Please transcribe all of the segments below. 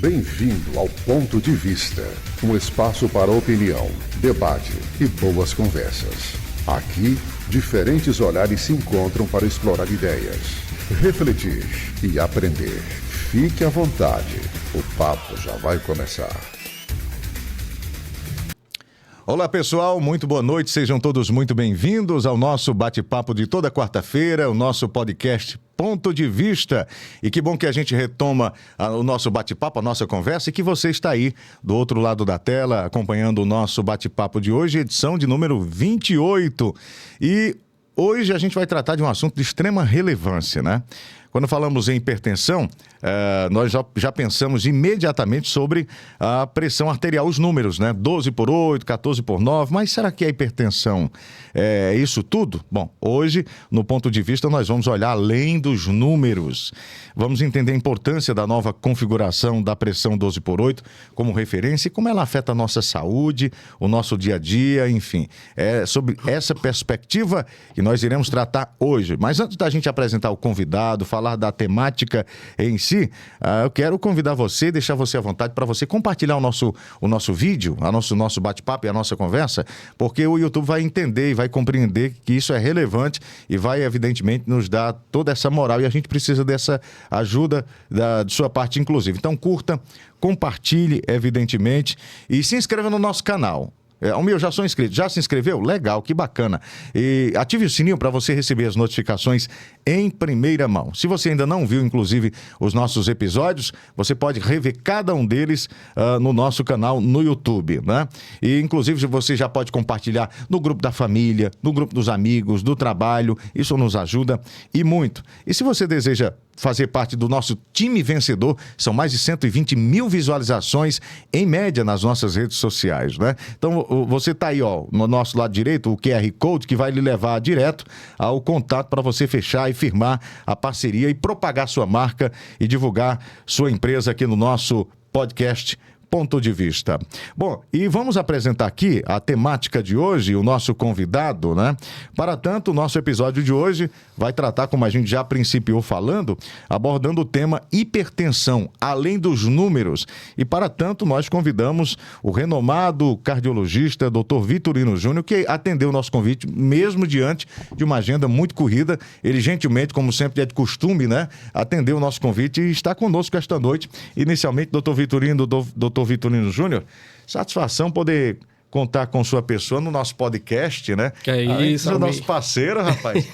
Bem-vindo ao Ponto de Vista, um espaço para opinião, debate e boas conversas. Aqui, diferentes olhares se encontram para explorar ideias, refletir e aprender. Fique à vontade, o papo já vai começar. Olá pessoal, muito boa noite, sejam todos muito bem-vindos ao nosso bate-papo de toda quarta-feira, o nosso podcast Ponto de Vista. E que bom que a gente retoma o nosso bate-papo, a nossa conversa, e que você está aí do outro lado da tela acompanhando o nosso bate-papo de hoje, edição de número 28. E hoje a gente vai tratar de um assunto de extrema relevância, né? Quando falamos em hipertensão, nós já pensamos imediatamente sobre a pressão arterial, os números, né? 12/8, 14/9, mas será que a hipertensão é isso tudo? Bom, hoje, no Ponto de Vista, nós vamos olhar além dos números. Vamos entender a importância da nova configuração da pressão 12/8 como referência e como ela afeta a nossa saúde, o nosso dia a dia, enfim. É sobre essa perspectiva que nós iremos tratar hoje. Mas antes da gente apresentar o convidado, falar da temática em si, eu quero convidar você, deixar você à vontade para você compartilhar o nosso vídeo, nosso bate-papo e a nossa conversa, porque o YouTube vai entender e vai compreender que isso é relevante e vai, evidentemente, nos dar toda essa moral e a gente precisa dessa ajuda de sua parte, inclusive. Então, curta, compartilhe, evidentemente, e se inscreva no nosso canal. Eu já sou inscrito. Já se inscreveu? Legal, que bacana. E ative o sininho para você receber as notificações em primeira mão. Se você ainda não viu, inclusive, os nossos episódios, você pode rever cada um deles no nosso canal no YouTube, né? E, inclusive, você já pode compartilhar no grupo da família, no grupo dos amigos, do trabalho. Isso nos ajuda e muito. E se você deseja fazer parte do nosso time vencedor, são mais de 120 mil visualizações em média nas nossas redes sociais, né? Então você tá aí, ó, no nosso lado direito, o QR Code que vai lhe levar direto ao contato para você fechar e firmar a parceria e propagar sua marca e divulgar sua empresa aqui no nosso podcast Ponto de Vista. Bom, e vamos apresentar aqui a temática de hoje, o nosso convidado, né? Para tanto, o nosso episódio de hoje vai tratar, como a gente já principiou falando, abordando o tema hipertensão, além dos números. E para tanto, nós convidamos o renomado cardiologista, Dr. Vitorino Júnior, que atendeu o nosso convite, mesmo diante de uma agenda muito corrida. Ele gentilmente, como sempre é de costume, né? Atendeu o nosso convite e está conosco esta noite. Inicialmente, Dr. Vitorino Júnior, satisfação poder contar com sua pessoa no nosso podcast, né? Que é isso, nosso parceiro, rapaz.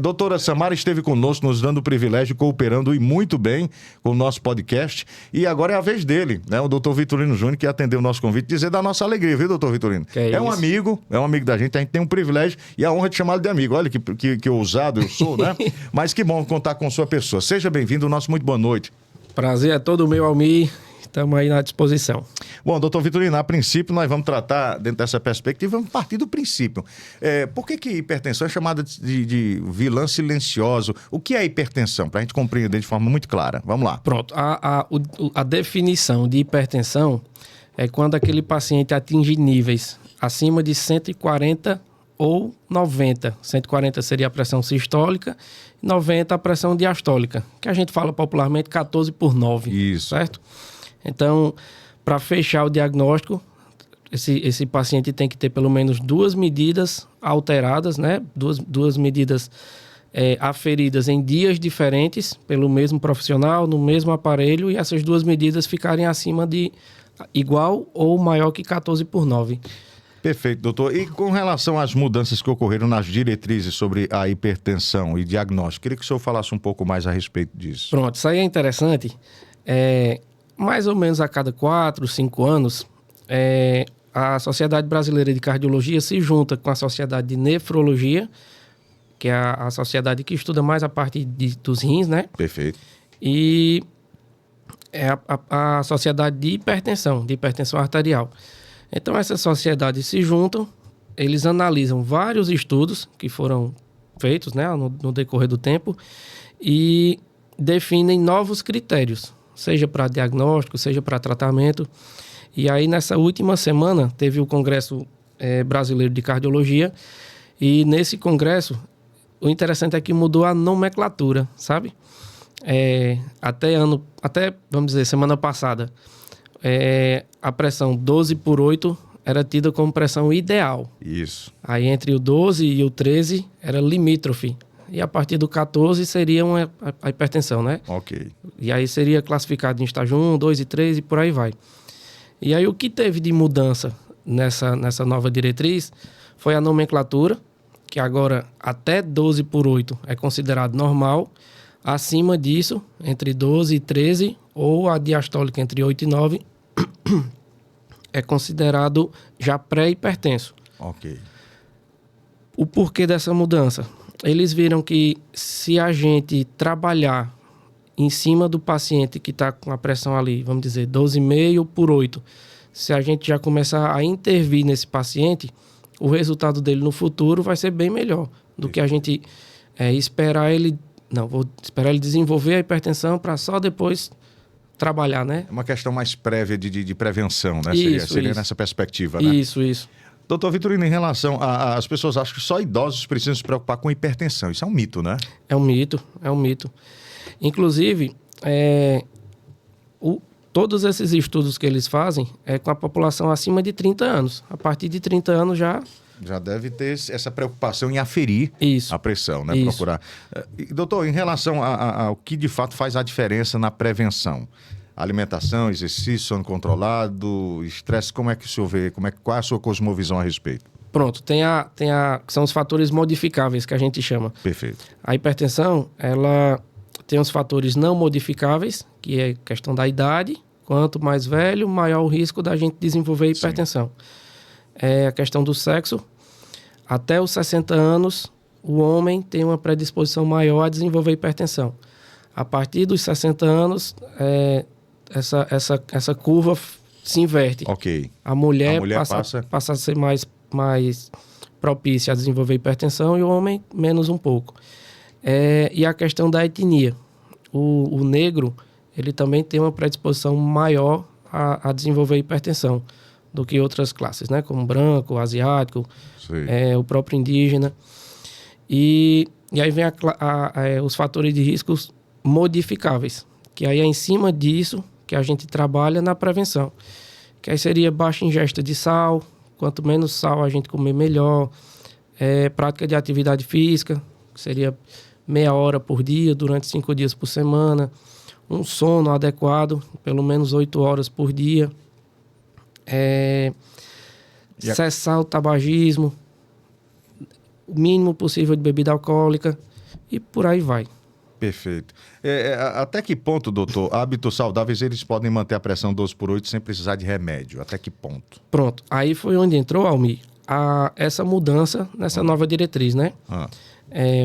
Doutora Samara esteve conosco, nos dando o privilégio, cooperando e muito bem com o nosso podcast. E agora é a vez dele, né? O doutor Vitorino Júnior, que atendeu o nosso convite, dizer da nossa alegria, viu, doutor Vitorino? É um amigo da gente, a gente tem um privilégio e a honra de chamá-lo de amigo. Olha que ousado eu sou, né? Mas que bom contar com sua pessoa. Seja bem-vindo, nosso muito boa noite. Prazer é todo meu, Almir. Estamos aí na disposição. Bom, doutor Vitorino, a princípio nós vamos tratar, dentro dessa perspectiva, vamos partir do princípio. Por que hipertensão é chamada de vilã silenciosa? O que é hipertensão? Para a gente compreender de forma muito clara. Vamos lá. Pronto. A definição de hipertensão é quando aquele paciente atinge níveis acima de 140 ou 90. 140 seria a pressão sistólica, 90 a pressão diastólica, que a gente fala popularmente 14/9. Isso. Certo? Então, para fechar o diagnóstico, esse paciente tem que ter pelo menos duas medidas alteradas, né? Duas medidas aferidas em dias diferentes pelo mesmo profissional, no mesmo aparelho, e essas duas medidas ficarem acima de igual ou maior que 14/9. Perfeito, doutor. E com relação às mudanças que ocorreram nas diretrizes sobre a hipertensão e diagnóstico, queria que o senhor falasse um pouco mais a respeito disso. Pronto, isso aí é interessante. Mais ou menos a cada 4, 5 anos, a Sociedade Brasileira de Cardiologia se junta com a Sociedade de Nefrologia, que é a sociedade que estuda mais a parte dos rins, né? Perfeito. E a Sociedade de hipertensão arterial. Então, essas sociedades se juntam, eles analisam vários estudos que foram feitos, né, no decorrer do tempo e definem novos critérios, seja para diagnóstico, seja para tratamento. E aí, nessa última semana, teve o Congresso Brasileiro de Cardiologia. E nesse congresso, o interessante é que mudou a nomenclatura, sabe? até, vamos dizer, semana passada, a pressão 12/8 era tida como pressão ideal. Isso. Aí entre o 12 e o 13 era limítrofe. E a partir do 14 seria a hipertensão, né? Ok. E aí seria classificado em estágio 1, 2 e 3 e por aí vai. E aí o que teve de mudança nessa nova diretriz foi a nomenclatura, que agora até 12/8 é considerado normal. Acima disso, entre 12 e 13, ou a diastólica entre 8 e 9, é considerado já pré-hipertenso. Ok. O porquê dessa mudança? Eles viram que se a gente trabalhar em cima do paciente que está com a pressão ali, vamos dizer, 12,5/8, se a gente já começar a intervir nesse paciente, o resultado dele no futuro vai ser bem melhor do que a gente esperar ele... Não, vou esperar ele desenvolver a hipertensão para só depois trabalhar, né? É uma questão mais prévia de prevenção, né? Isso, seria isso. nessa perspectiva, né? Isso. Doutor Vitorino, em relação as pessoas acham que só idosos precisam se preocupar com hipertensão. Isso é um mito, né? É um mito. Inclusive, todos esses estudos que eles fazem é com a população acima de 30 anos. A partir de 30 anos já deve ter essa preocupação em aferir a pressão, né? Isso. Procurar. Doutor, em relação ao que de fato faz a diferença na prevenção, alimentação, exercício, sono controlado, estresse, como é que o senhor vê? Qual é a sua cosmovisão a respeito? Pronto, que são os fatores modificáveis que a gente chama. Perfeito. A hipertensão, ela tem os fatores não modificáveis, que é questão da idade. Quanto mais velho, maior o risco da gente desenvolver hipertensão. É a questão do sexo. Até os 60 anos, o homem tem uma predisposição maior a desenvolver hipertensão. A partir dos 60 anos, essa curva se inverte. Ok. A mulher passa a ser mais propícia a desenvolver hipertensão e o homem menos um pouco. E a questão da etnia. O negro, ele também tem uma predisposição maior a desenvolver hipertensão do que outras classes, né? Como branco, asiático, o próprio indígena. E aí vem os fatores de riscos modificáveis, que aí é em cima disso que a gente trabalha na prevenção. Que aí seria baixa ingesta de sal, quanto menos sal a gente comer, melhor. Prática de atividade física, que seria meia hora por dia, durante 5 dias por semana. Um sono adequado, pelo menos 8 horas por dia. Cessar o tabagismo, o mínimo possível de bebida alcoólica e por aí vai. Perfeito. Até que ponto, doutor, hábitos saudáveis eles podem manter a pressão 12/8 sem precisar de remédio? Até que ponto? Pronto. Aí foi onde entrou, Almir, essa mudança nessa nova diretriz, né?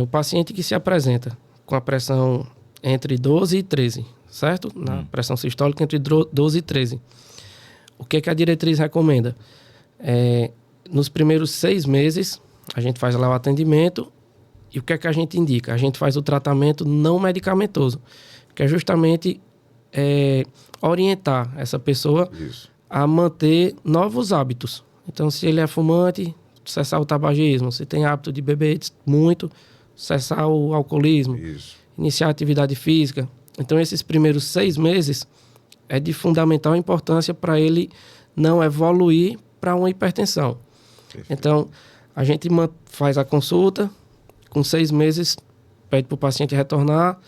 O paciente que se apresenta com a pressão entre 12 e 13, certo? Na pressão sistólica entre 12 e 13. O que a diretriz recomenda? Nos primeiros 6 meses, a gente faz lá o atendimento e o que a gente indica? A gente faz o tratamento não medicamentoso, que é justamente orientar essa pessoa a manter novos hábitos. Então, se ele é fumante, cessar o tabagismo. Se tem hábito de beber muito, cessar o alcoolismo. Iniciar a atividade física. Então, esses primeiros 6 meses é de fundamental importância para ele não evoluir para uma hipertensão. Perfeito. Então, a gente faz a consulta, com 6 meses, pede para o paciente retornar,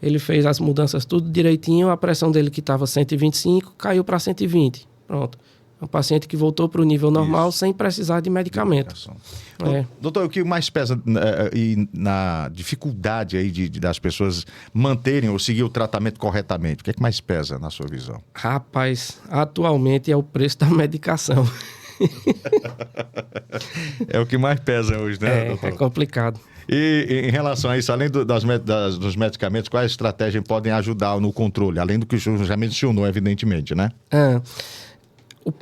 ele fez as mudanças tudo direitinho, a pressão dele que estava 125 caiu para 120. Pronto. É um paciente que voltou para o nível normal sem precisar de medicamento. Doutor, o que mais pesa na dificuldade aí das pessoas manterem ou seguir o tratamento corretamente? O que é que mais pesa na sua visão? Rapaz, atualmente é o preço da medicação. É o que mais pesa hoje, né, doutor? É complicado. E em relação a isso, além dos medicamentos, quais estratégias podem ajudar no controle? Além do que o senhor já mencionou, evidentemente, né?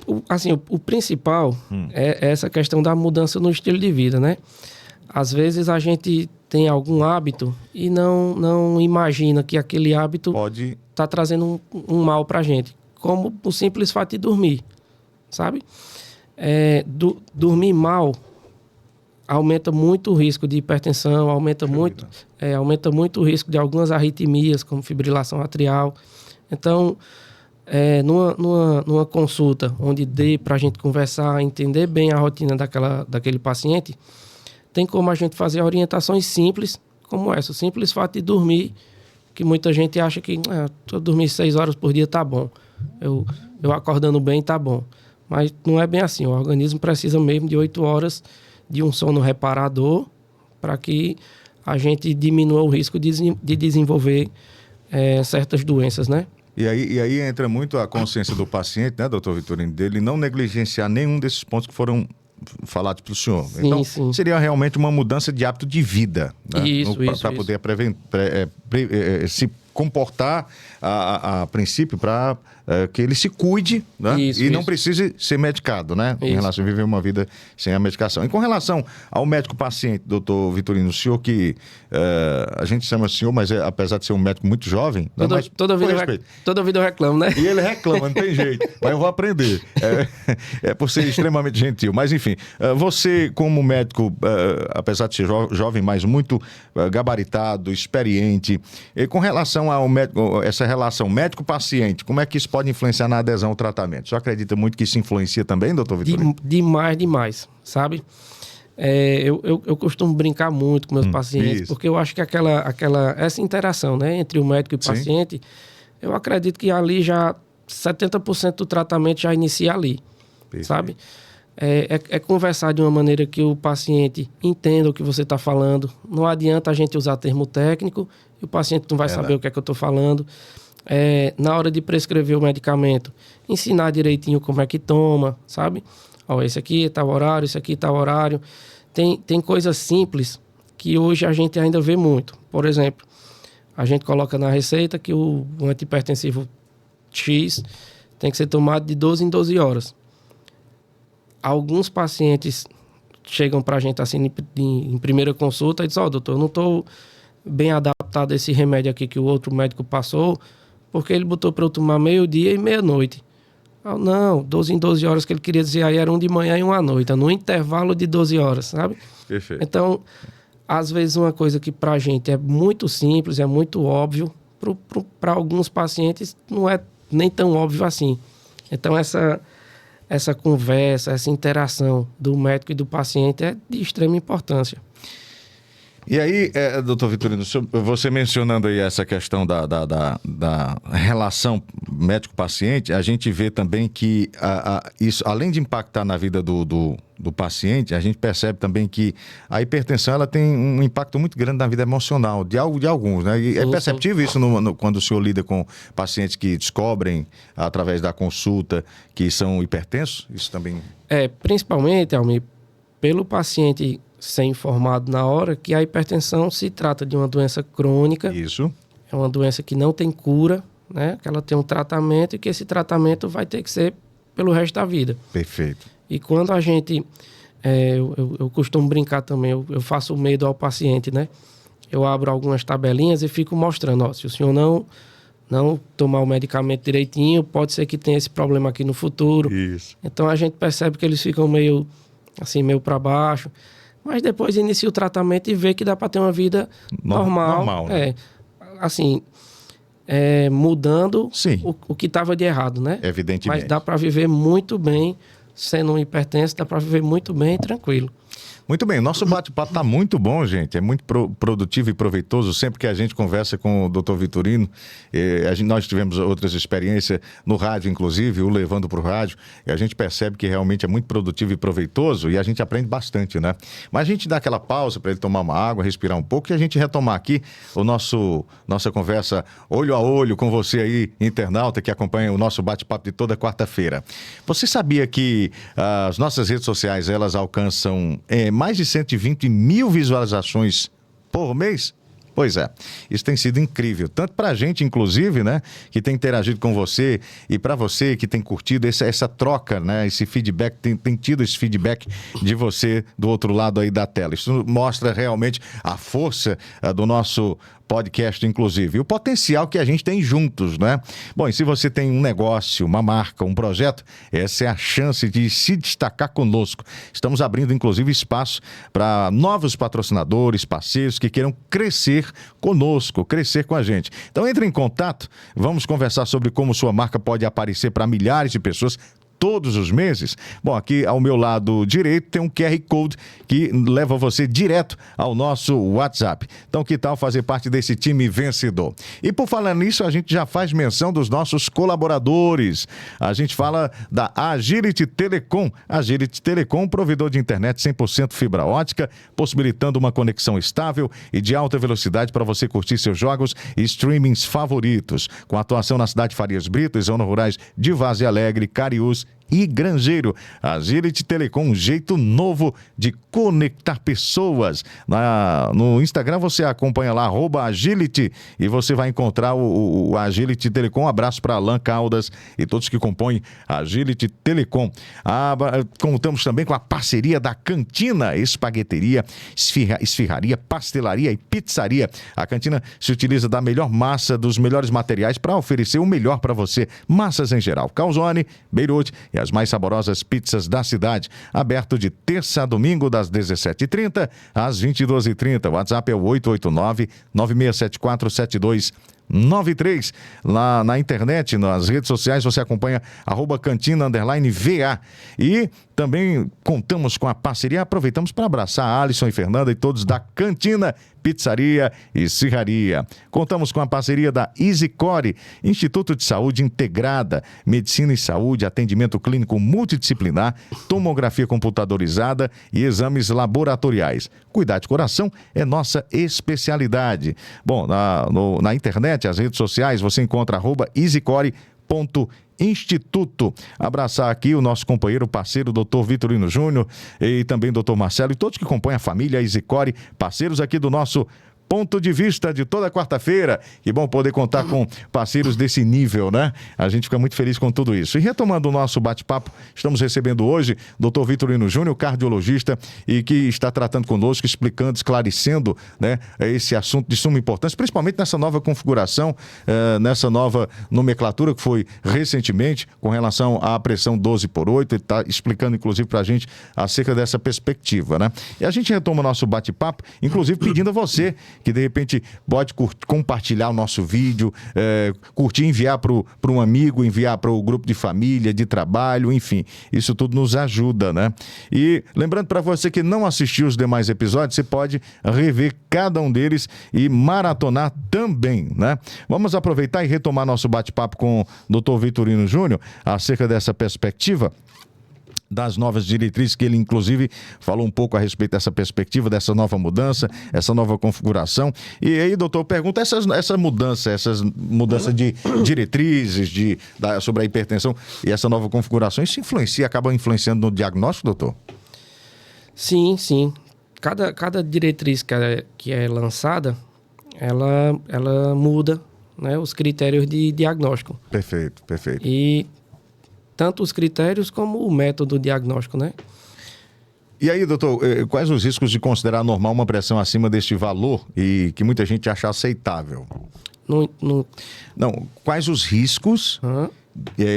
O principal é essa questão da mudança no estilo de vida, né? Às vezes a gente tem algum hábito e não imagina que aquele hábito pode estar trazendo um mal pra gente. Como o simples fato de dormir, sabe? Dormir mal aumenta muito o risco de hipertensão, aumenta muito o risco de algumas arritmias, como fibrilação atrial. Então, numa consulta onde dê para a gente conversar, entender bem a rotina daquele paciente, tem como a gente fazer orientações simples, como essa. O simples fato de dormir, que muita gente acha que eu dormir 6 horas por dia tá bom. Eu acordando bem tá bom. Mas não é bem assim. O organismo precisa mesmo de 8 horas de um sono reparador para que a gente diminua o risco de desenvolver certas doenças, né? E aí entra muito a consciência do paciente, né, doutor Vitorino, dele não negligenciar nenhum desses pontos que foram falados para o senhor. Sim, então, sim. seria realmente uma mudança de hábito de vida, né? Isso. Para poder se comportar a princípio para que ele se cuide, né? E não precise ser medicado, né? Em relação a viver uma vida sem a medicação. E com relação ao médico-paciente, doutor Vitorino, o senhor que a gente chama senhor, mas apesar de ser um médico muito jovem... Toda vida eu reclamo, né? E ele reclama, não tem jeito. Mas eu vou aprender. É por ser extremamente gentil. Mas, enfim, você como médico, apesar de ser jovem, mas muito gabaritado, experiente, e com relação ao médico, essa relação médico-paciente, como é que isso pode influenciar na adesão ao tratamento? Você acredita muito que isso influencia também, doutor Vitorino? Demais, sabe? Eu costumo brincar muito com meus pacientes, porque eu acho que essa interação, né, entre o médico e o paciente, eu acredito que ali já 70% do tratamento já inicia ali, sabe? É conversar de uma maneira que o paciente entenda o que você está falando. Não adianta a gente usar termo técnico e o paciente não vai saber o que é que eu estou falando. Na hora de prescrever o medicamento, ensinar direitinho como é que toma, sabe? Esse aqui está o horário, esse aqui está o horário. Tem coisas simples que hoje a gente ainda vê muito. Por exemplo, a gente coloca na receita que o antihipertensivo X tem que ser tomado de 12 em 12 horas. Alguns pacientes chegam para a gente assim em primeira consulta e dizem, doutor, eu não estou bem adaptado a esse remédio aqui que o outro médico passou, porque ele botou para eu tomar meio-dia e meia-noite. Não, 12 em 12 horas que ele queria dizer aí era um de manhã e um à noite, no intervalo de 12 horas, sabe? Perfeito. Então, às vezes uma coisa que para a gente é muito simples, é muito óbvio, para alguns pacientes não é nem tão óbvio assim. Então, essa conversa, essa interação do médico e do paciente é de extrema importância. E aí, doutor Vitorino, você mencionando aí essa questão da relação médico-paciente, a gente vê também que isso, além de impactar na vida do paciente, a gente percebe também que a hipertensão ela tem um impacto muito grande na vida emocional de alguns, né? E é perceptível isso quando o senhor lida com pacientes que descobrem, através da consulta, que são hipertensos? Isso também... Principalmente, Almir, pelo paciente ser informado na hora que a hipertensão se trata de uma doença crônica. Isso. É uma doença que não tem cura, né? Que ela tem um tratamento e que esse tratamento vai ter que ser pelo resto da vida. Perfeito. E quando a gente... eu costumo brincar também, eu faço medo ao paciente, né? Eu abro algumas tabelinhas e fico mostrando, se o senhor não tomar o medicamento direitinho, pode ser que tenha esse problema aqui no futuro. Isso. Então a gente percebe que eles ficam meio para baixo. Mas depois inicia o tratamento e vê que dá para ter uma vida normal, né? Mudando o que estava de errado, né? Evidentemente. Mas dá para viver muito bem, sendo um hipertenso, dá para viver muito bem, tranquilo. Muito bem, nosso bate-papo está muito bom, gente, é muito produtivo e proveitoso. Sempre que a gente conversa com o doutor Vitorino, nós tivemos outras experiências no rádio, inclusive, o levando para o rádio, e a gente percebe que realmente é muito produtivo e proveitoso e a gente aprende bastante, né? Mas a gente dá aquela pausa para ele tomar uma água, respirar um pouco e a gente retomar aqui nossa conversa olho a olho com você aí, internauta, que acompanha o nosso bate-papo de toda quarta-feira. Você sabia que as nossas redes sociais, elas alcançam... mais de 120 mil visualizações por mês? Pois é, isso tem sido incrível, tanto para a gente, inclusive, né, que tem interagido com você, e para você que tem curtido essa troca, né, esse feedback, tem tido esse feedback de você do outro lado aí da tela. Isso mostra realmente a força do nosso podcast, inclusive. E o potencial que a gente tem juntos, né? Bom, e se você tem um negócio, uma marca, um projeto, essa é a chance de se destacar conosco. Estamos abrindo, inclusive, espaço para novos patrocinadores, parceiros que queiram crescer conosco, crescer com a gente. Então, entre em contato, vamos conversar sobre como sua marca pode aparecer para milhares de pessoas todos os meses. Bom, aqui ao meu lado direito tem um QR Code que leva você direto ao nosso WhatsApp. Então, que tal fazer parte desse time vencedor? E por falar nisso, a gente já faz menção dos nossos colaboradores. A gente fala da Agility Telecom. Agility Telecom, provedor de internet 100% fibra ótica, possibilitando uma conexão estável e de alta velocidade para você curtir seus jogos e streamings favoritos. Com atuação na cidade de Farias Brito e zonas rurais de Várzea Alegre, Cariús e Grangeiro. Agility Telecom, um jeito novo de conectar pessoas. No Instagram você acompanha lá, @Agility, e você vai encontrar o Agility Telecom. Um abraço para Alan Caldas e todos que compõem a Agility Telecom. Contamos também com a parceria da Cantina Espagueteria, Esfirraria, Pastelaria e Pizzaria. A Cantina se utiliza da melhor massa, dos melhores materiais para oferecer o melhor para você. Massas em geral, calzone, beirute e as mais saborosas pizzas da cidade. Aberto de terça a domingo, das 17h30 às 22h30. O WhatsApp é o 889-9674-7293. Lá na internet, nas redes sociais, você acompanha @cantina_VA. E também contamos com a parceria, aproveitamos para abraçar a Alisson e Fernanda e todos da Cantina Pizzaria e Esfirraria. Contamos com a parceria da EasyCore, Instituto de Saúde Integrada, Medicina e Saúde, atendimento clínico multidisciplinar, tomografia computadorizada e exames laboratoriais. Cuidar de coração é nossa especialidade. Bom, na internet, as redes sociais, você encontra @EasyCore.instituto. Abraçar aqui o nosso companheiro, parceiro, Dr. Vitorino Júnior, e também Dr. Marcelo e todos que compõem a família EasyCore, parceiros aqui do nosso Ponto de Vista de toda quarta-feira. Que bom poder contar com parceiros desse nível, né? A gente fica muito feliz com tudo isso. E retomando o nosso bate-papo, estamos recebendo hoje Dr. Vitorino Júnior, cardiologista, e que está tratando conosco, explicando, esclarecendo, né, esse assunto de suma importância, principalmente nessa nova configuração, nessa nova nomenclatura que foi recentemente com relação à pressão 12/8. Ele está explicando, inclusive, para a gente acerca dessa perspectiva, né? E a gente retoma o nosso bate-papo, inclusive pedindo a você que de repente pode compartilhar o nosso vídeo, curtir, enviar para um amigo, enviar para o grupo de família, de trabalho, enfim, isso tudo nos ajuda, né? E lembrando para você que não assistiu os demais episódios, você pode rever cada um deles e maratonar também, né? Vamos aproveitar e retomar nosso bate-papo com o Dr. Vitorino Júnior acerca dessa perspectiva das novas diretrizes, que ele inclusive falou um pouco a respeito dessa perspectiva, dessa nova mudança, essa nova configuração. E aí, doutor, pergunta essas mudanças de diretrizes sobre a hipertensão e essa nova configuração, isso acaba influenciando no diagnóstico, doutor? Sim, sim. Cada diretriz que é lançada, ela muda, né, os critérios de diagnóstico. Perfeito, perfeito. E tanto os critérios como o método diagnóstico, né? E aí, doutor, quais os riscos de considerar normal uma pressão acima deste valor e que muita gente acha aceitável? Não, quais os riscos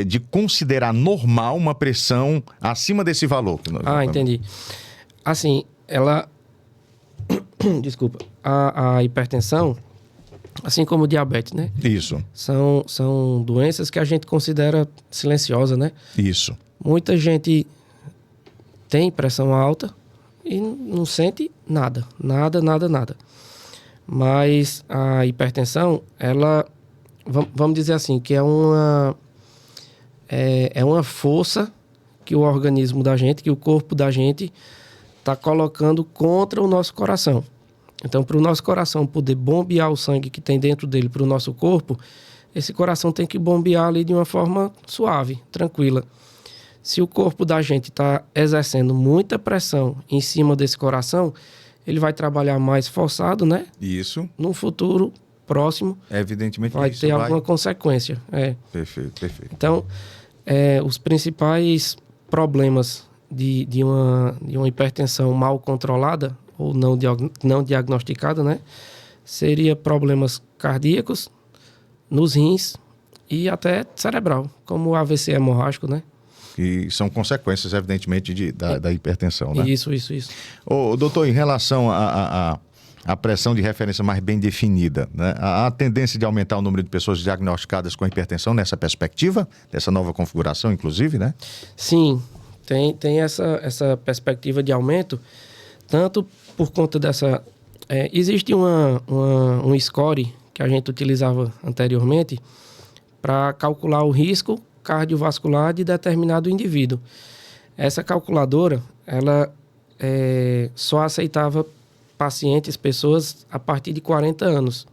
de considerar normal uma pressão acima desse valor? Entendi. Assim, desculpa. A hipertensão, assim como o diabetes, né? Isso. São doenças que a gente considera silenciosa, né? Isso. Muita gente tem pressão alta e não sente nada. Nada. Mas a hipertensão, vamos dizer assim, que é uma força que o organismo da gente, que o corpo da gente está colocando contra o nosso coração. Então, para o nosso coração poder bombear o sangue que tem dentro dele para o nosso corpo, esse coração tem que bombear ali de uma forma suave, tranquila. Se o corpo da gente está exercendo muita pressão em cima desse coração, ele vai trabalhar mais forçado, né? Isso. No futuro próximo, evidentemente vai ter alguma consequência. Perfeito. Então, os principais problemas de uma hipertensão mal controlada ou não diagnosticada, né? seria problemas cardíacos, nos rins e até cerebral, como o AVC hemorrágico, né? E são consequências, evidentemente, da hipertensão, né? Isso. Ô, doutor, em relação à pressão de referência mais bem definida, né? Há tendência de aumentar o número de pessoas diagnosticadas com hipertensão nessa perspectiva, dessa nova configuração, inclusive, né? Sim, tem essa perspectiva de aumento, tanto por conta dessa... existe um score que a gente utilizava anteriormente para calcular o risco cardiovascular de determinado indivíduo. Essa calculadora, ela só aceitava pacientes, pessoas a partir de 40 anos.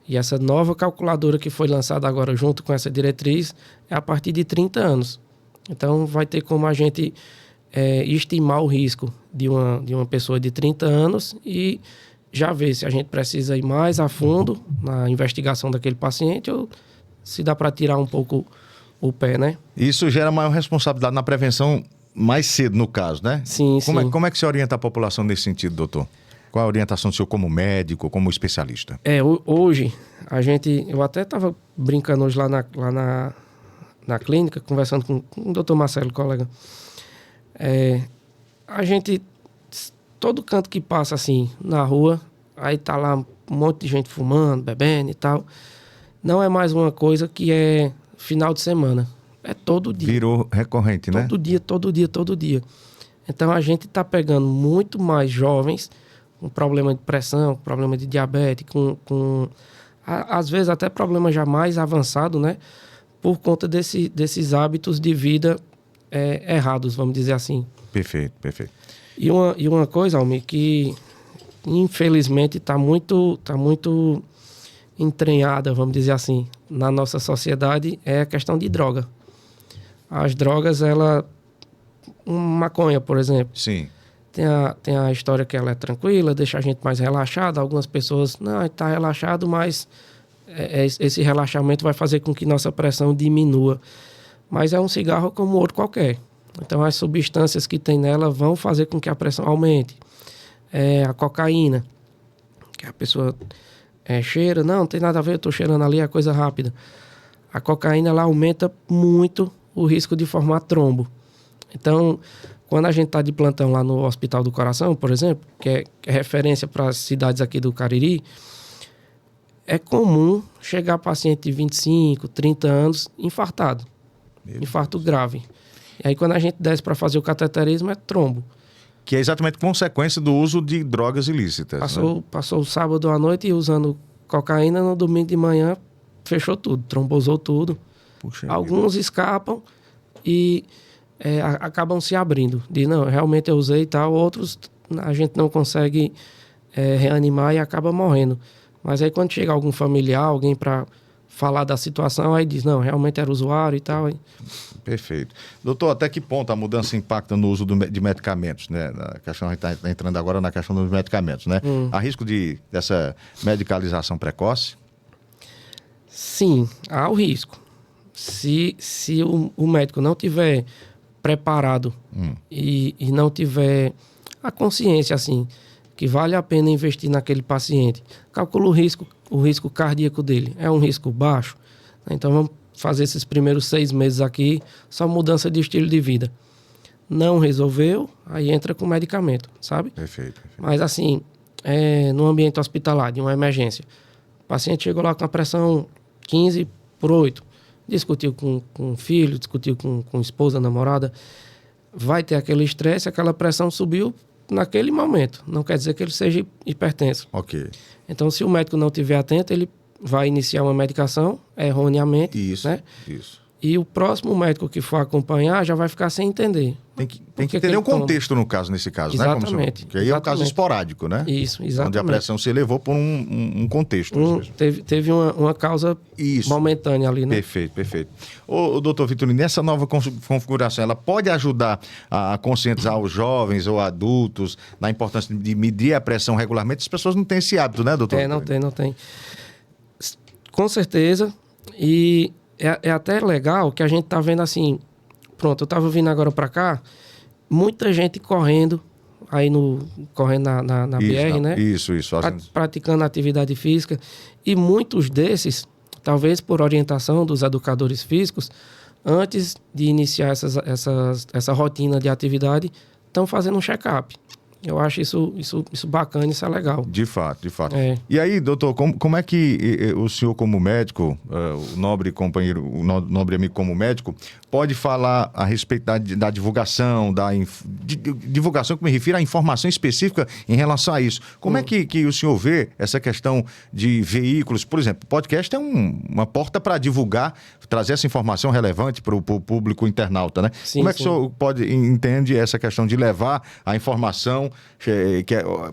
E essa nova calculadora que foi lançada agora junto com essa diretriz é a partir de 30 anos. Então, vai ter como a gente estimar o risco de uma pessoa de 30 anos e já ver se a gente precisa ir mais a fundo na investigação daquele paciente ou se dá para tirar um pouco o pé, né? Isso gera maior responsabilidade na prevenção mais cedo, no caso, né? Sim. Como é que se orienta a população nesse sentido, doutor? Qual a orientação do senhor como médico, como especialista? Hoje, eu até estava brincando hoje lá na clínica, conversando com o doutor Marcelo, colega. A gente, todo canto que passa assim, na rua, aí tá lá um monte de gente fumando, bebendo e tal. Não é mais uma coisa que é final de semana. É todo dia. Virou recorrente, né? Todo dia. Então, a gente está pegando muito mais jovens com problema de pressão, com problema de diabetes, às vezes até problema já mais avançado, né? Por conta desses hábitos de vida errados, vamos dizer assim. Perfeito. E uma coisa, Almir, que infelizmente está muito entranhada, vamos dizer assim, na nossa sociedade, é a questão de droga. As drogas, maconha, por exemplo. Sim. Tem a história que ela é tranquila, deixa a gente mais relaxado. Algumas pessoas, não, está relaxado, mas esse relaxamento vai fazer com que nossa pressão diminua. Mas é um cigarro como outro qualquer. Então, as substâncias que tem nela vão fazer com que a pressão aumente. A cocaína, que a pessoa cheira, não tem nada a ver, eu estou cheirando ali, é coisa rápida. A cocaína, ela aumenta muito o risco de formar trombo. Então, quando a gente está de plantão lá no Hospital do Coração, por exemplo, que é referência para as cidades aqui do Cariri, é comum chegar paciente de 25, 30 anos infartado. Infarto grave. E aí, quando a gente desce para fazer o cateterismo, é trombo. Que é exatamente consequência do uso de drogas ilícitas. Passou o sábado à noite usando cocaína, no domingo de manhã fechou tudo, trombosou tudo. Puxa Alguns escapam e acabam se abrindo. Diz, não, realmente eu usei e tal. Outros a gente não consegue reanimar e acaba morrendo. Mas aí quando chega algum familiar, alguém para falar da situação, aí diz, não, realmente era usuário e tal. Perfeito. Doutor, até que ponto a mudança impacta no uso de medicamentos, né? A questão, a gente está entrando agora na questão dos medicamentos, né? Há risco dessa medicalização precoce? Sim, há o risco. Se o médico não tiver preparado e não tiver a consciência, assim, que vale a pena investir naquele paciente, calcula o risco cardíaco dele. É um risco baixo? Então, vamos fazer esses primeiros 6 meses aqui, só mudança de estilo de vida. Não resolveu, aí entra com medicamento, sabe? Perfeito. Mas, assim, no ambiente hospitalar, de uma emergência, o paciente chegou lá com a pressão 15/8, discutiu com o filho, discutiu com esposa, namorada, vai ter aquele estresse, aquela pressão subiu naquele momento. Não quer dizer que ele seja hipertenso. Ok. Então, se o médico não estiver atento, ele vai iniciar uma medicação erroneamente. Isso, né? isso. E o próximo médico que for acompanhar já vai ficar sem entender. Tem que entender o contexto, no caso, nesse caso, exatamente, né? Como que aí é um caso esporádico, né? Isso, exatamente. Onde a pressão se elevou por um contexto. Teve uma causa momentânea ali, né? Perfeito. Ô, doutor Vitorino, nessa nova configuração, ela pode ajudar a conscientizar os jovens ou adultos na importância de medir a pressão regularmente? As pessoas não têm esse hábito, né, doutor? Não tem. Com certeza. E é até legal que a gente tá vendo assim... Pronto, eu estava vindo agora para cá, muita gente correndo aí correndo na Isso, BR, né? Isso. Praticando atividade física. E muitos desses, talvez por orientação dos educadores físicos, antes de iniciar essa rotina de atividade, estão fazendo um check-up. Eu acho isso bacana, isso é legal. De fato. É. E aí, doutor, como é que o senhor como médico, o nobre companheiro, o nobre amigo como médico, pode falar a respeito da divulgação, divulgação que me refiro à informação específica em relação a isso? Como é que o senhor vê essa questão de veículos? Por exemplo, o podcast é uma porta para divulgar, trazer essa informação relevante para o público internauta, né? Sim, como é que o senhor entende essa questão de levar a informação,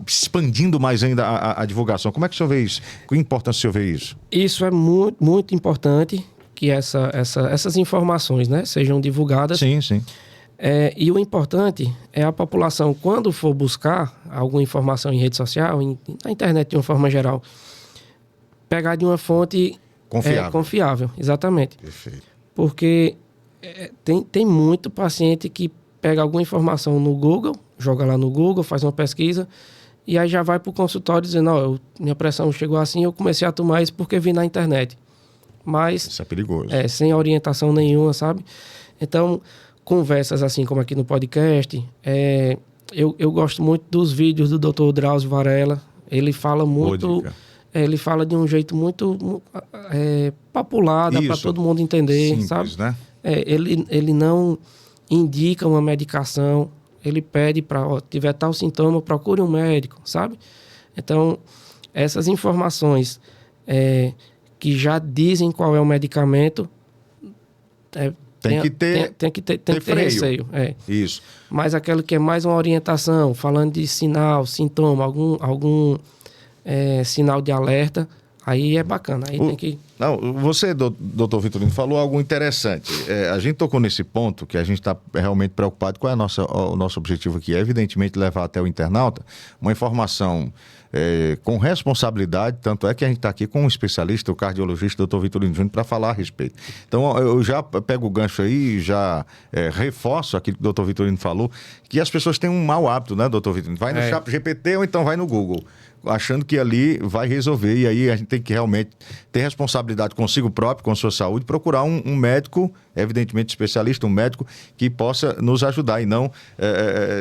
expandindo mais ainda a divulgação? Como é que o senhor vê isso? Que importância o senhor vê isso? Isso é muito, muito importante que essas informações, né, sejam divulgadas. Sim. E o importante é a população, quando for buscar alguma informação em rede social, na internet de uma forma geral, pegar de uma fonte confiável. Exatamente. Perfeito. Porque tem muito paciente que pega alguma informação no Google, joga lá no Google, faz uma pesquisa e aí já vai para o consultório dizendo, minha pressão chegou assim, eu comecei a tomar isso porque vi na internet. Mas isso é perigoso. Sem orientação nenhuma, sabe? Então, conversas assim como aqui no podcast, eu gosto muito dos vídeos do Dr. Drauzio Varela. Ele fala muito... ele fala de um jeito muito popular, para todo mundo entender, simples, sabe? Né? Ele não indica uma medicação, ele pede para, tiver tal sintoma, procure um médico, sabe? Então, essas informações que já dizem qual é o medicamento, tem que ter receio. Isso. Mas aquele que é mais uma orientação, falando de sinal, sintoma, algum sinal de alerta, aí é bacana. Aí tem que... Não, você, doutor Vitorino, falou algo interessante. A gente tocou nesse ponto que a gente está realmente preocupado. Qual é o nosso objetivo aqui? É, evidentemente, levar até o internauta uma informação com responsabilidade. Tanto é que a gente está aqui com um especialista, o cardiologista, doutor Vitorino Júnior, para falar a respeito. Então, eu já pego o gancho aí e já reforço aquilo que o doutor Vitorino falou, que as pessoas têm um mau hábito, né, doutor Vitorino? Vai no ChatGPT ou então vai no Google, achando que ali vai resolver. E aí a gente tem que realmente ter responsabilidade consigo próprio, com sua saúde, procurar um médico, evidentemente especialista, um médico que possa nos ajudar e não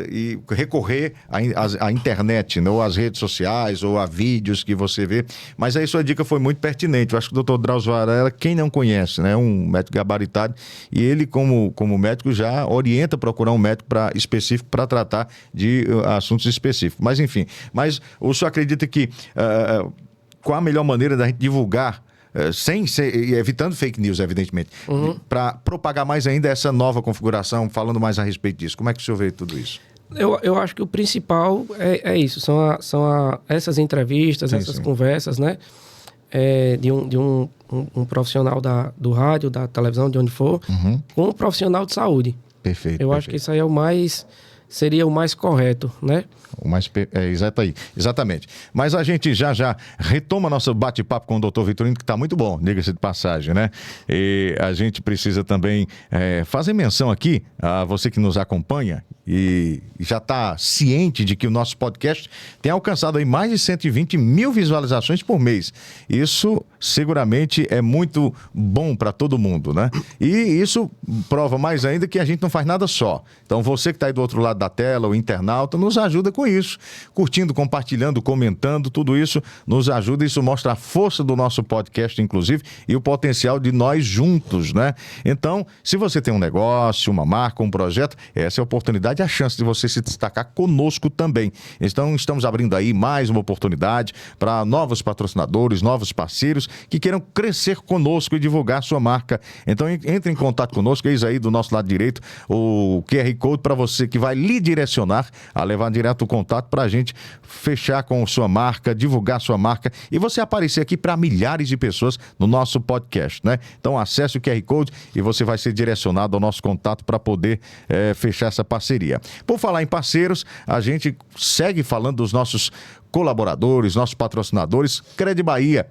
e recorrer à internet, né, ou às redes sociais, ou a vídeos que você vê. Mas aí sua dica foi muito pertinente. Eu acho que o Dr. Drauzio Varela, quem não conhece, né, um médico gabaritado, e ele como médico já orienta a procurar um médico específico para tratar de assuntos específicos. Mas enfim, o senhor acredita que qual a melhor maneira da gente divulgar, evitando fake news, evidentemente, para propagar mais ainda essa nova configuração, falando mais a respeito disso? Como é que o senhor vê tudo isso? Eu acho que o principal é isso, são essas entrevistas, essas conversas, né? De um profissional do rádio, da televisão, de onde for, com um profissional de saúde. Perfeito. Eu acho que isso aí seria o mais correto, né? Exatamente. Mas a gente já retoma nosso bate-papo com o doutor Vitorino, que está muito bom, diga-se de passagem, né? E a gente precisa também fazer menção aqui a você que nos acompanha e já está ciente de que o nosso podcast tem alcançado aí mais de 120 mil visualizações por mês. Isso seguramente é muito bom para todo mundo, né? E isso prova mais ainda que a gente não faz nada só. Então você que está aí do outro lado da tela, o internauta, nos ajuda com isso. Curtindo, compartilhando, comentando, tudo isso nos ajuda. Isso mostra a força do nosso podcast, inclusive, e o potencial de nós juntos, né? Então, se você tem um negócio, uma marca, um projeto, essa é a oportunidade, a chance de você se destacar conosco também. Então, estamos abrindo aí mais uma oportunidade para novos patrocinadores, novos parceiros que queiram crescer conosco e divulgar sua marca. Então, entre em contato conosco, eis aí do nosso lado direito o QR Code para você, que vai lhe direcionar a levar direto o contato para a gente fechar com sua marca, divulgar sua marca e você aparecer aqui para milhares de pessoas no nosso podcast, né? Então acesse o QR Code e você vai ser direcionado ao nosso contato para poder fechar essa parceria. Por falar em parceiros, a gente segue falando dos nossos colaboradores, nossos patrocinadores. Cred Bahia,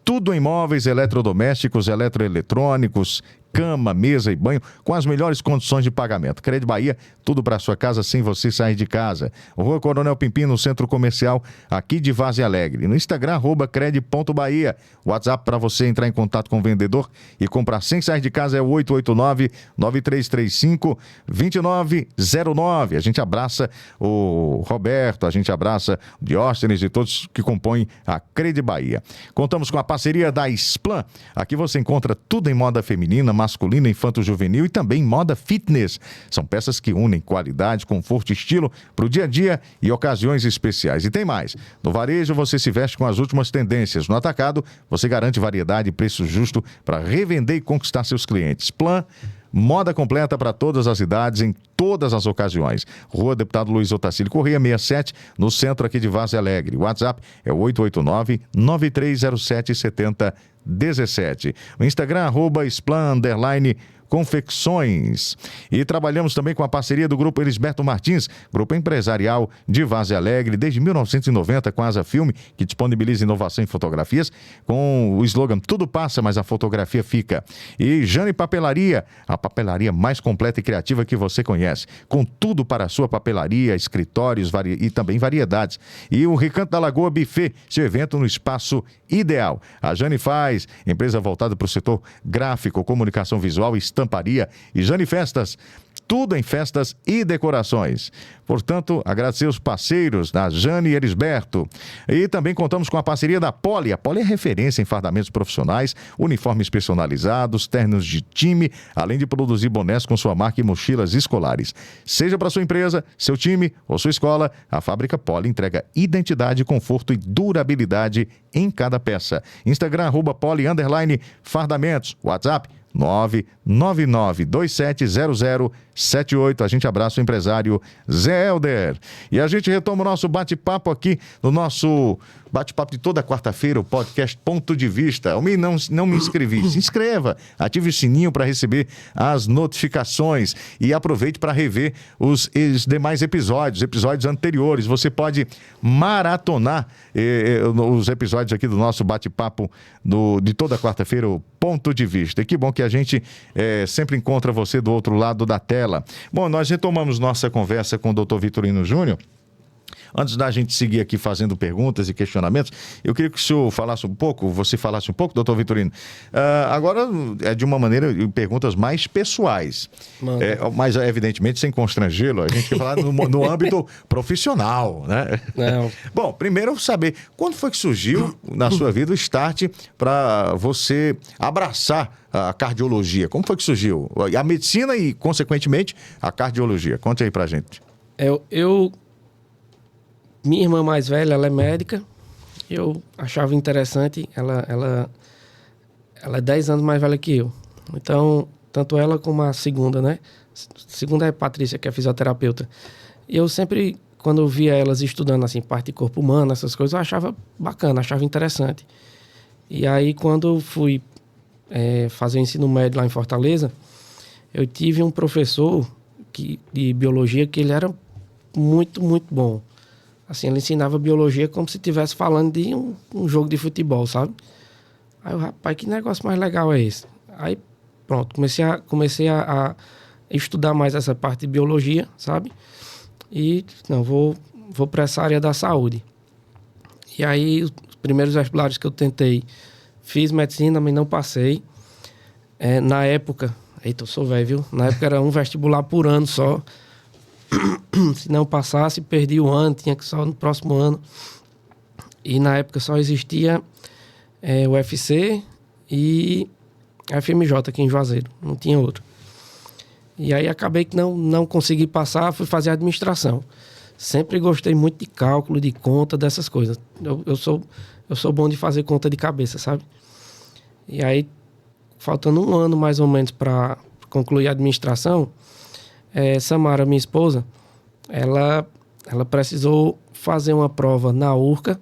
tudo em móveis, eletrodomésticos, eletroeletrônicos, cama, mesa e banho com as melhores condições de pagamento. Crédito Bahia, tudo para sua casa sem você sair de casa. Rua Coronel Pimpim, no Centro Comercial, aqui de Várzea Alegre. No Instagram, @cred.bahia. WhatsApp para você entrar em contato com o vendedor e comprar sem sair de casa é o 889-9335-2909. A gente abraça o Roberto, a gente abraça o Dióstenes e todos que compõem a Crédito Bahia. Contamos com a parceria da Splan. Aqui você encontra tudo em moda feminina, masculina, infanto-juvenil e também moda fitness. São peças que unem qualidade, conforto e estilo para o dia a dia e ocasiões especiais. E tem mais. No varejo você se veste com as últimas tendências. No atacado você garante variedade e preço justo para revender e conquistar seus clientes. Plan, moda completa para todas as idades, em todas as ocasiões. Rua Deputado Luiz Otacílio Corrêa, 67, no centro aqui de Várzea Alegre. O WhatsApp é o 889-9307-7017. O Instagram, @splan_confecções. E trabalhamos também com a parceria do Grupo Elisberto Martins, grupo empresarial de Várzea Alegre, desde 1990, com a Asa Filme, que disponibiliza inovação em fotografias, com o slogan "Tudo passa, mas a fotografia fica". E Jane Papelaria, a papelaria mais completa e criativa que você conhece, com tudo para a sua papelaria, escritórios e também variedades. E o Recanto da Lagoa Buffet, seu evento no espaço ideal. A Jane faz, empresa voltada para o setor gráfico, comunicação visual, estamparia e Jane Festas. Tudo em festas e decorações. Portanto, agradecer os parceiros da Jane e Elisberto. E também contamos com a parceria da Poli. A Poli é referência em fardamentos profissionais, uniformes personalizados, ternos de time, além de produzir bonés com sua marca e mochilas escolares. Seja para sua empresa, seu time ou sua escola, a fábrica Poli entrega identidade, conforto e durabilidade em cada peça. Instagram, @poli_fardamentos. WhatsApp 999270078. A gente abraça o empresário Zé Helder. E a gente retoma o nosso bate-papo aqui no nosso bate-papo de toda quarta-feira, o podcast Ponto de Vista. Eu não me inscrevi. Se inscreva, ative o sininho para receber as notificações e aproveite para rever os demais episódios anteriores. Você pode maratonar os episódios aqui do nosso bate-papo de toda quarta-feira, o Ponto de Vista. E que bom que a gente sempre encontra você do outro lado da tela. Bom, nós retomamos nossa conversa com o Dr. Vitorino Júnior. Antes da gente seguir aqui fazendo perguntas e questionamentos, eu queria que o senhor falasse um pouco, doutor Vitorino. Agora, é de uma maneira, perguntas mais pessoais. Mas, evidentemente, sem constrangê-lo, a gente quer falar no âmbito profissional, né? Não. Bom, primeiro saber, quando foi que surgiu na sua vida o start para você abraçar a cardiologia? Como foi que surgiu? A medicina e, consequentemente, a cardiologia. Conte aí pra gente. Minha irmã mais velha, ela é médica. Eu achava interessante. Ela é 10 anos mais velha que eu. Então, tanto ela como a segunda, né? A segunda é Patrícia, que é fisioterapeuta. E eu sempre, quando eu via elas estudando, assim, parte de corpo humano, essas coisas, eu achava bacana, achava interessante. E aí, quando eu fui fazer o ensino médio lá em Fortaleza, eu tive um professor de biologia que ele era muito, muito bom. Assim, ele ensinava biologia como se estivesse falando de um jogo de futebol, sabe? Aí eu, rapaz, que negócio mais legal é esse? Aí, pronto, comecei a estudar mais essa parte de biologia, sabe? E, não, vou para essa área da saúde. E aí, os primeiros vestibulares que eu tentei, fiz medicina, mas não passei. Na época, eita, eu sou velho, viu? Na época era um vestibular por ano só. Se não passasse, perdi o ano, tinha que só no próximo ano. E na época só existia o UFC e a FMJ aqui em Juazeiro, não tinha outro. E aí acabei que não consegui passar, fui fazer administração. Sempre gostei muito de cálculo, de conta, dessas coisas. Eu sou bom de fazer conta de cabeça, sabe? E aí, faltando um ano mais ou menos para concluir a administração, Samara, minha esposa, ela precisou fazer uma prova na URCA,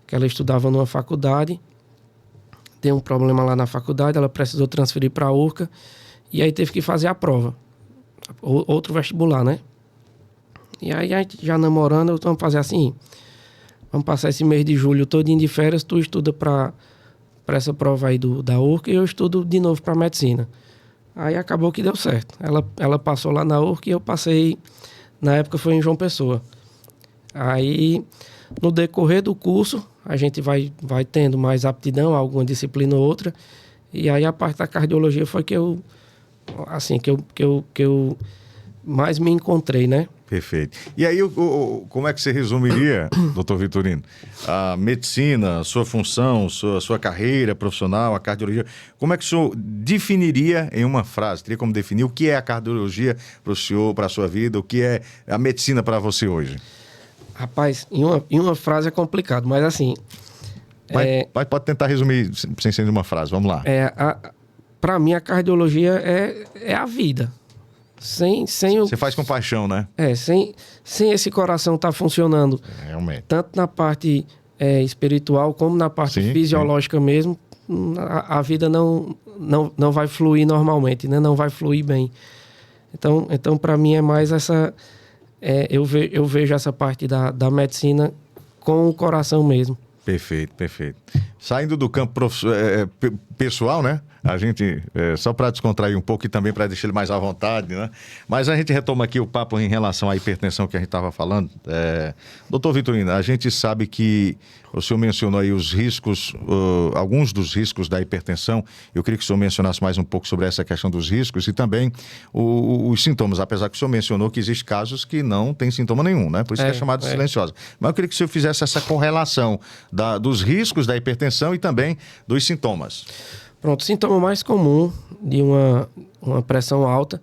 que ela estudava numa faculdade, deu um problema lá na faculdade, ela precisou transferir para a URCA, e aí teve que fazer a prova, outro vestibular, né? E aí a gente já namorando, vamos fazer assim, vamos passar esse mês de julho todinho de férias, tu estuda para essa prova aí da URCA e eu estudo de novo para medicina. Aí acabou que deu certo. Ela passou lá na URC e eu passei, na época foi em João Pessoa. Aí, no decorrer do curso, a gente vai tendo mais aptidão, alguma disciplina ou outra. E aí a parte da cardiologia foi que eu mais me encontrei, né? Perfeito. E aí, como é que você resumiria, doutor Vitorino, a medicina, a sua função, sua carreira profissional, a cardiologia? Como é que o senhor definiria em uma frase? Teria como definir o que é a cardiologia para o senhor, para a sua vida? O que é a medicina para você hoje? Rapaz, em uma frase é complicado, mas assim... Pode tentar resumir sem ser uma frase, vamos lá. Para mim, a cardiologia é a vida. Você faz com paixão, né? Sem esse coração estar funcionando, realmente, tanto na parte espiritual como na parte fisiológica mesmo, a vida não vai fluir normalmente, né? Não vai fluir bem. Então para mim é mais essa... eu vejo essa parte da medicina com o coração mesmo. Perfeito. Saindo do campo pessoal, né? A gente, só para descontrair um pouco e também para deixar ele mais à vontade, né? Mas a gente retoma aqui o papo em relação à hipertensão que a gente estava falando. Doutor Vitorino, a gente sabe que o senhor mencionou aí os riscos, alguns dos riscos da hipertensão. Eu queria que o senhor mencionasse mais um pouco sobre essa questão dos riscos e também os sintomas, apesar que o senhor mencionou que existem casos que não tem sintoma nenhum, né? Por isso que é chamado de silenciosa. Mas eu queria que o senhor fizesse essa correlação dos riscos da hipertensão e também dos sintomas. Pronto, o sintoma mais comum de uma pressão alta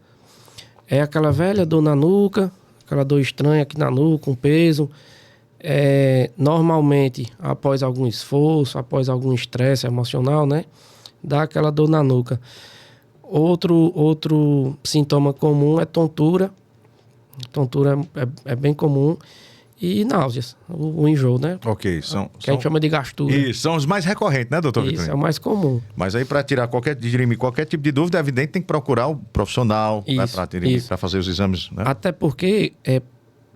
é aquela velha dor na nuca, aquela dor estranha aqui na nuca, um peso. Normalmente, após algum esforço, após algum estresse emocional, né? Dá aquela dor na nuca. Outro sintoma comum é tontura. Tontura é bem comum. E náuseas, o enjoo, né? Ok, que a gente chama de gastura. Isso, são os mais recorrentes, né, doutor Vitorino? Isso, é o mais comum. Mas aí, para tirar qualquer tipo de dúvida, é evidente que tem que procurar o profissional, né, para fazer os exames, né? Até porque,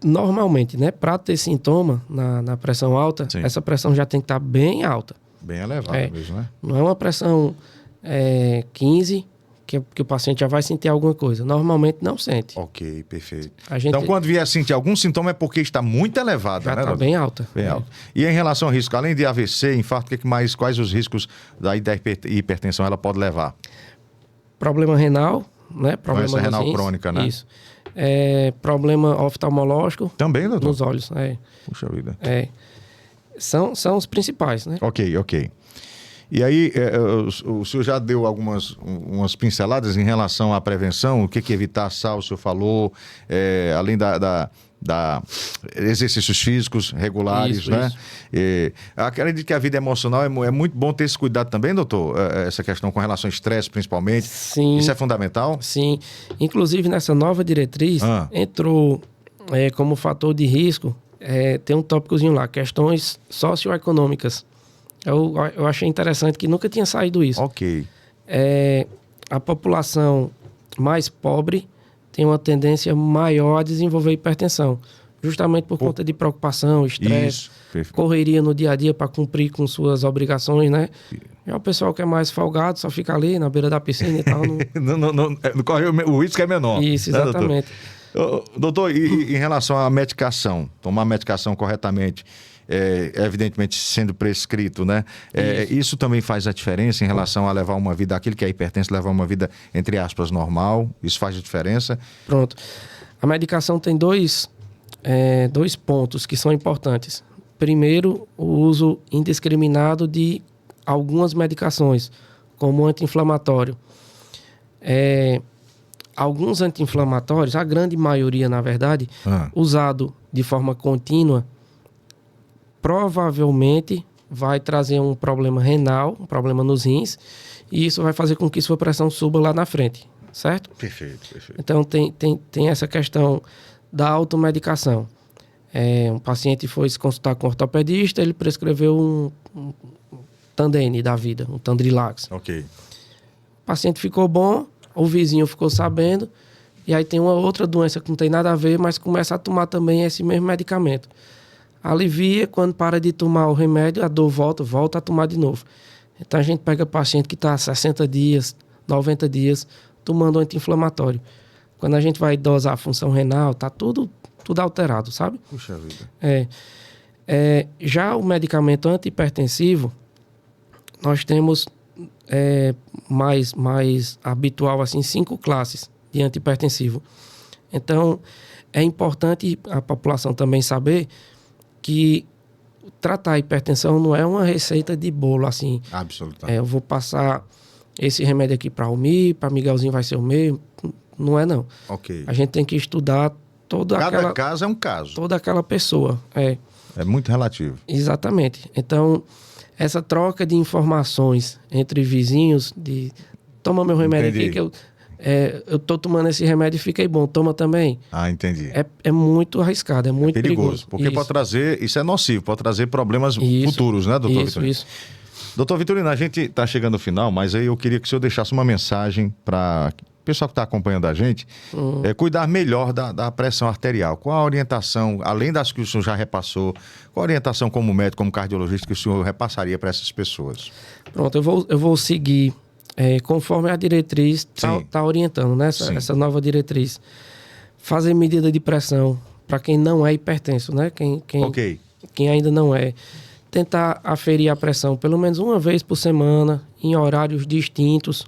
normalmente, né, para ter sintoma na pressão alta, essa pressão já tem que estar bem alta. Bem elevada mesmo, né? Não é uma pressão 15... Que o paciente já vai sentir alguma coisa. Normalmente não sente. Ok, perfeito. Então, quando vier sentir algum sintoma é porque está muito elevada, já né? Já está bem alta. Bem alta. E em relação ao risco, além de AVC, infarto, quais os riscos da hipertensão ela pode levar? Problema renal, né? Doença renal crônica, né? Isso. Problema oftalmológico. Também, doutor? Nos olhos, Puxa vida. São os principais, né? Ok. E aí, o senhor já deu umas pinceladas em relação à prevenção, o que evitar, o senhor falou, além da exercícios físicos regulares, né? Acredito que a vida emocional é muito bom ter esse cuidado também, doutor? Essa questão com relação ao estresse, principalmente. Sim. Isso é fundamental? Sim. Inclusive, nessa nova diretriz, entrou como fator de risco, tem um tópicozinho lá, questões socioeconômicas. Eu achei interessante que nunca tinha saído isso. Ok. A população mais pobre tem uma tendência maior a desenvolver hipertensão. Justamente por conta de preocupação, estresse, correria no dia a dia para cumprir com suas obrigações, né? Já o pessoal que é mais folgado só fica ali na beira da piscina e tal. Não corre o risco é menor. Isso, exatamente. Né, doutor, e em relação à medicação, tomar a medicação corretamente, evidentemente sendo prescrito, né? Isso também faz a diferença em relação a levar uma vida, aquele que é hipertenso, levar uma vida, entre aspas, normal? Isso faz a diferença? Pronto. A medicação tem dois pontos que são importantes. Primeiro, o uso indiscriminado de algumas medicações, como anti-inflamatório. Alguns anti-inflamatórios, a grande maioria, na verdade, usado de forma contínua, provavelmente vai trazer um problema renal, um problema nos rins, e isso vai fazer com que sua pressão suba lá na frente, certo? Perfeito. Então, tem essa questão da automedicação. Um paciente foi se consultar com um ortopedista, ele prescreveu um Tandem da vida, um Tandrilax. Ok. O paciente ficou bom, o vizinho ficou sabendo, e aí tem uma outra doença que não tem nada a ver, mas começa a tomar também esse mesmo medicamento. Alivia, quando para de tomar o remédio, a dor volta a tomar de novo. Então a gente pega paciente que está 60 dias, 90 dias tomando anti-inflamatório. Quando a gente vai dosar a função renal, tá tudo alterado, sabe? Puxa vida. Já o medicamento antihipertensivo, nós temos mais habitual, assim, 5 classes de antihipertensivo. Então, é importante a população também saber que tratar a hipertensão não é uma receita de bolo, assim. Absolutamente. Eu vou passar esse remédio aqui para Almir, para Miguelzinho vai ser o mesmo. Não é, não. Ok. A gente tem que estudar Cada caso é um caso. toda aquela pessoa. É muito relativo. Exatamente. Então, essa troca de informações entre vizinhos, toma meu remédio Entendi. aqui, que eu tô tomando esse remédio e fiquei bom, toma também. Ah, entendi. É muito arriscado, é muito perigoso. Porque Isso. pode trazer, isso é nocivo, pode trazer problemas Isso. futuros, né, doutor Isso, Vitorino? isso. Doutor Vitorino, a gente está chegando ao final, mas aí eu queria que o senhor deixasse uma mensagem para o pessoal que está acompanhando a gente, cuidar melhor da pressão arterial. Qual a orientação, além das que o senhor já repassou, qual a orientação como médico, como cardiologista, que o senhor repassaria para essas pessoas? Pronto, eu vou seguir conforme a diretriz está orientando, né? Essa nova diretriz. Fazer medida de pressão para quem não é hipertenso, né? Quem ainda não é. Tentar aferir a pressão pelo menos uma vez por semana, em horários distintos.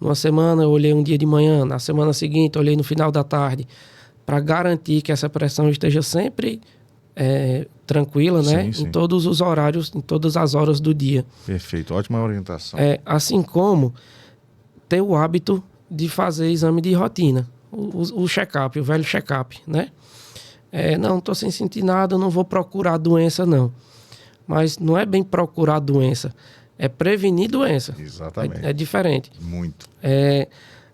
Numa semana eu olhei um dia de manhã, na semana seguinte eu olhei no final da tarde, para garantir que essa pressão esteja sempre tranquila, né? Sim. Em todos os horários, em todas as horas do dia. Perfeito, ótima orientação. Assim como ter o hábito de fazer exame de rotina, o check-up, o velho check-up, né? Não estou sem sentir nada, não vou procurar doença, não. Mas não é bem procurar doença, é prevenir doença. Exatamente. É diferente. Muito.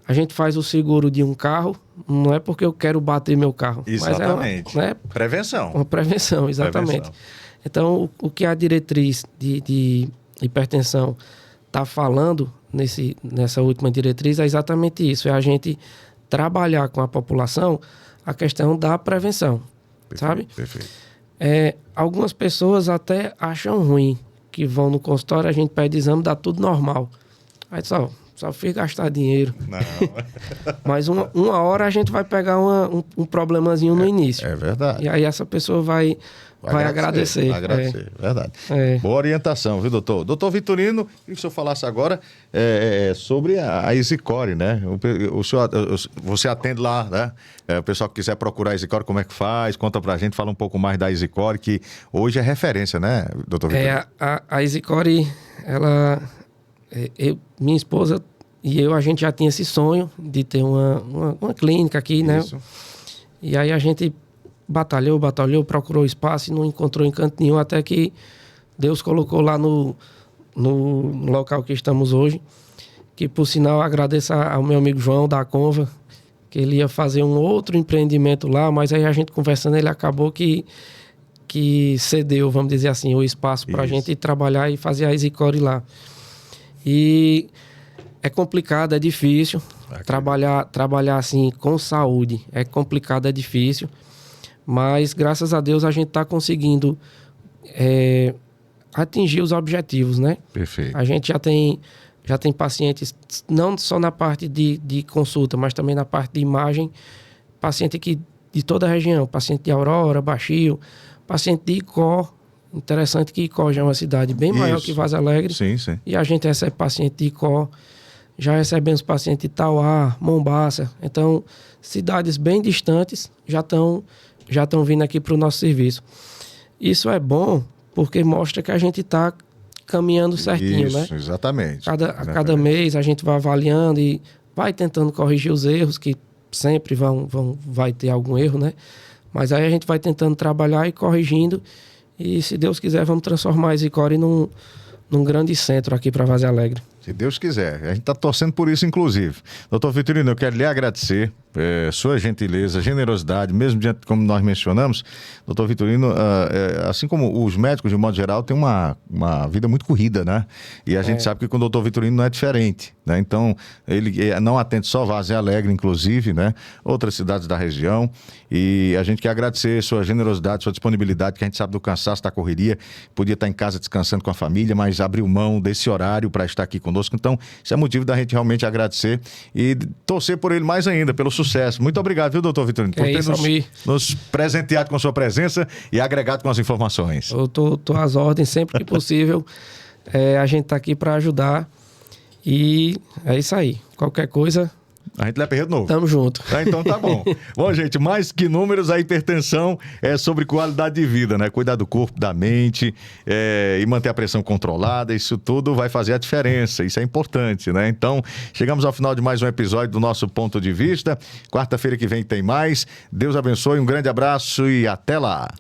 A gente faz o seguro de um carro, não é porque eu quero bater meu carro. Exatamente. Mas Prevenção. uma prevenção, exatamente. Então, o que a diretriz de hipertensão está falando nessa última diretriz é exatamente isso. É a gente trabalhar com a população a questão da prevenção, sabe? Perfeito. Algumas pessoas até acham ruim que vão no consultório, a gente pede exame, dá tudo normal. Aí só fica gastar dinheiro. Não. Mas uma hora a gente vai pegar um problemazinho no início. É verdade. E aí essa pessoa vai agradecer. Verdade. Boa orientação, viu, doutor? Doutor Vitorino, queria que o senhor falasse agora sobre a EasyCore, né? Você atende lá, né? O pessoal que quiser procurar a EasyCore, como é que faz? Conta pra gente, fala um pouco mais da EasyCore, que hoje é referência, né, doutor Vitorino? A EasyCore, minha esposa e eu, a gente já tinha esse sonho de ter uma clínica aqui, Isso. né? E aí a gente batalhou, procurou espaço e não encontrou em canto nenhum, até que Deus colocou lá no local que estamos hoje, que por sinal agradeço ao meu amigo João da Conva, que ele ia fazer um outro empreendimento lá, mas aí a gente conversando, ele acabou que cedeu, vamos dizer assim, o espaço para a gente trabalhar e fazer a EasyCore lá. E é complicado, é difícil. Trabalhar assim com saúde é complicado, é difícil. Mas graças a Deus a gente está conseguindo atingir os objetivos, né? Perfeito. A gente já tem pacientes, não só na parte de consulta, mas também na parte de imagem, paciente aqui de toda a região, paciente de Aurora, Baixio, paciente de Icó. Interessante que Icó já é uma cidade bem maior que Vaza Alegre. Sim. E a gente recebe paciente de Icó, já recebemos paciente de Tauá, Mombaça. Então, cidades bem distantes já estão vindo aqui para o nosso serviço. Isso é bom porque mostra que a gente está caminhando certinho, né? Isso, exatamente. A cada mês a gente vai avaliando e vai tentando corrigir os erros, que sempre vai ter algum erro, né? Mas aí a gente vai tentando trabalhar e corrigindo. E se Deus quiser, vamos transformar a EasyCore num grande centro aqui para Vaza Alegre. Se Deus quiser. A gente está torcendo por isso, inclusive. Doutor Vitorino, eu quero lhe agradecer sua gentileza, generosidade, mesmo diante, como nós mencionamos. Doutor Vitorino, assim como os médicos, de modo geral, têm uma vida muito corrida, né? E a gente sabe que com o doutor Vitorino não é diferente, né? Então, ele não atende só Vaza Alegre, inclusive, né? Outras cidades da região. E a gente quer agradecer sua generosidade, sua disponibilidade, que a gente sabe do cansaço, da correria. Podia estar em casa descansando com a família, mas abriu mão desse horário para estar aqui conosco. conosco. Então, isso é motivo da gente realmente agradecer e torcer por ele mais ainda, pelo sucesso. Muito obrigado, viu, doutor Vitorino, por ter nos presenteado com a sua presença e agregado com as informações. Eu tô às ordens sempre que possível. A gente tá aqui para ajudar e é isso aí. Qualquer coisa... A gente leva de novo. Tamo junto. Então tá bom. Bom, gente, mais que números, a hipertensão é sobre qualidade de vida, né? Cuidar do corpo, da mente e manter a pressão controlada. Isso tudo vai fazer a diferença. Isso é importante, né? Então, chegamos ao final de mais um episódio do nosso Ponto de Vista. Quarta-feira que vem tem mais. Deus abençoe, um grande abraço e até lá.